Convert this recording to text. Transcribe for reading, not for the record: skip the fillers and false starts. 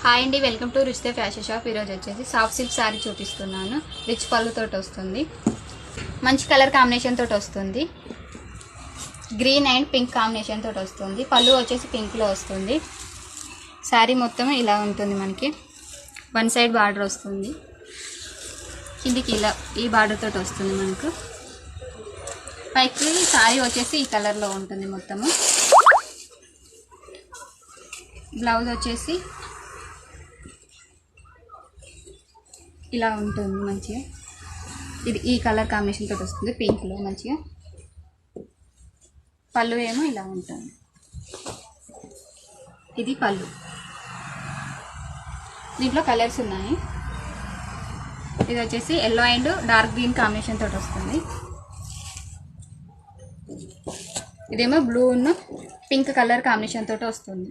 Hi అండి, welcome to రుచితే fashion shop. ఈరోజు వచ్చేసి సాఫ్ట్ సిల్క్ శారీ చూపిస్తున్నాను. రిచ్ పళ్ళుతో వస్తుంది, మంచి కలర్ కాంబినేషన్ తోటి వస్తుంది. గ్రీన్ అండ్ పింక్ కాంబినేషన్ తోటి వస్తుంది. పళ్ళు వచ్చేసి పింక్లో వస్తుంది. శారీ మొత్తం ఇలా ఉంటుంది. మనకి వన్ సైడ్ బార్డర్ వస్తుంది, కిందికి ఇలా ఈ బార్డర్ తోటి వస్తుంది. మనకు పైకి శారీ వచ్చేసి ఈ కలర్లో ఉంటుంది మొత్తము. బ్లౌజ్ వచ్చేసి ఇలా ఉంటుంది మంచిగా. ఇది ఈ కలర్ కాంబినేషన్ తోటి వస్తుంది, పింక్లో మంచిగా. పళ్ళు ఏమో ఇలా ఉంటుంది. ఇది పళ్ళు. దీంట్లో కలర్స్ ఉన్నాయి. ఇది వచ్చేసి yellow and dark green combination తోటి వస్తుంది. ఇదేమో బ్లూ ఉన్న పింక్ కలర్ కాంబినేషన్ తోటి వస్తుంది.